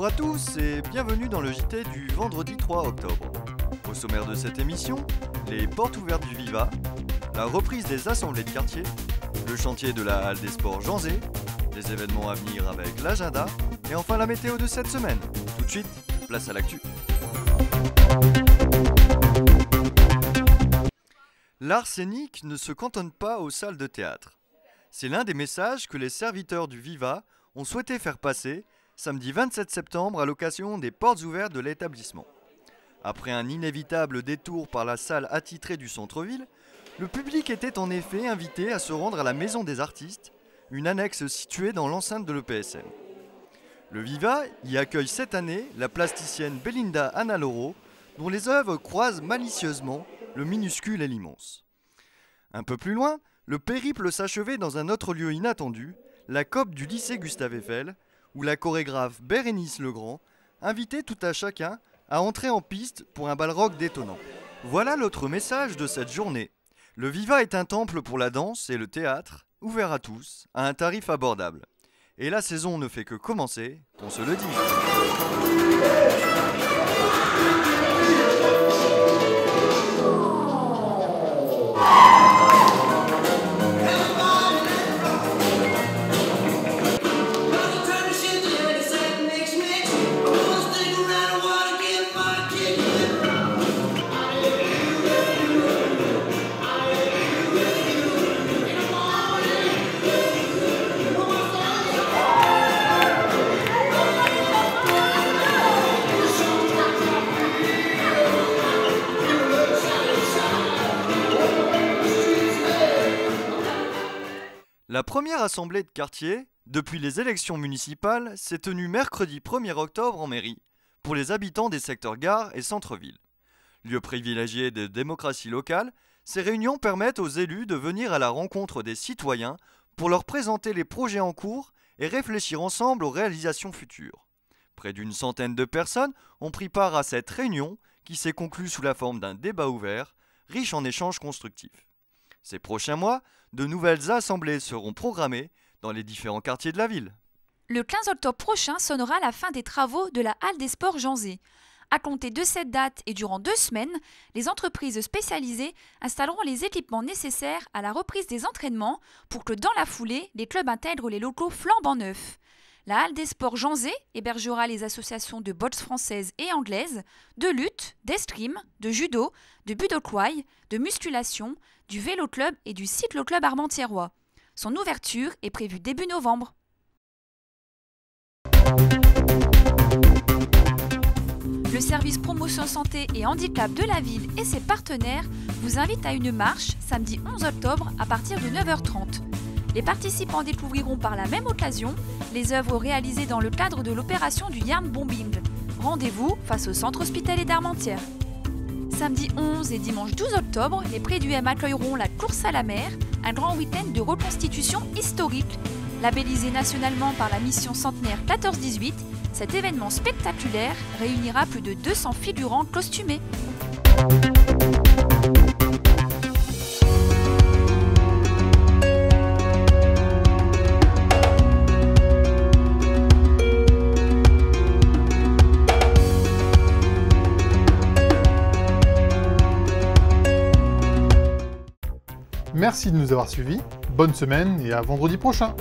à tous et bienvenue dans le JT du vendredi 3 octobre. Au sommaire de cette émission, les portes ouvertes du Viva, la reprise des assemblées de quartier, le chantier de la halle des sports Jean Zé, les événements à venir avec l'agenda et enfin la météo de cette semaine. Tout de suite, place à l'actu. L'art scénique ne se cantonne pas aux salles de théâtre. C'est l'un des messages que les serviteurs du Viva ont souhaité faire passer samedi 27 septembre à l'occasion des portes ouvertes de l'établissement. Après un inévitable détour par la salle attitrée du centre-ville, le public était en effet invité à se rendre à la Maison des Artistes, une annexe située dans l'enceinte de l'EPSM. Le Viva y accueille cette année la plasticienne Belinda Annaloro, dont les œuvres croisent malicieusement le minuscule et l'immense. Un peu plus loin, le périple s'achevait dans un autre lieu inattendu, la COP du lycée Gustave Eiffel, où la chorégraphe Bérénice Legrand invitait tout à chacun à entrer en piste pour un bal rock détonnant. Voilà l'autre message de cette journée. Le Viva est un temple pour la danse et le théâtre, ouvert à tous, à un tarif abordable. Et la saison ne fait que commencer, qu'on se le dise. La première assemblée de quartier, depuis les élections municipales, s'est tenue mercredi 1er octobre en mairie, pour les habitants des secteurs gare et centre-ville. Lieu privilégié de démocratie locale, ces réunions permettent aux élus de venir à la rencontre des citoyens pour leur présenter les projets en cours et réfléchir ensemble aux réalisations futures. Près d'une centaine de personnes ont pris part à cette réunion qui s'est conclue sous la forme d'un débat ouvert, riche en échanges constructifs. Ces prochains mois, de nouvelles assemblées seront programmées dans les différents quartiers de la ville. Le 15 octobre prochain sonnera la fin des travaux de la halle des sports Jean Zé. À compter de cette date et durant 2 semaines, les entreprises spécialisées installeront les équipements nécessaires à la reprise des entraînements pour que dans la foulée, les clubs intègrent les locaux flambant neufs. La halle des sports Jean Zé hébergera les associations de boxe française et anglaise, de lutte, d'escrime, de judo, de budokwai, de musculation, du vélo club et du cyclo-club armentiérois. Son ouverture est prévue début novembre. Le service promotion santé et handicap de la ville et ses partenaires vous invitent à une marche samedi 11 octobre à partir de 9h30. Les participants découvriront par la même occasion les œuvres réalisées dans le cadre de l'opération du Yarn Bombing. Rendez-vous face au centre hospitalier d'Armentières. Samedi 11 et dimanche 12 octobre, les Prés du M accueilleront la course à la mer, un grand week-end de reconstitution historique. Labellisé nationalement par la mission centenaire 14-18, cet événement spectaculaire réunira plus de 200 figurants costumés. Merci de nous avoir suivis, bonne semaine et à vendredi prochain.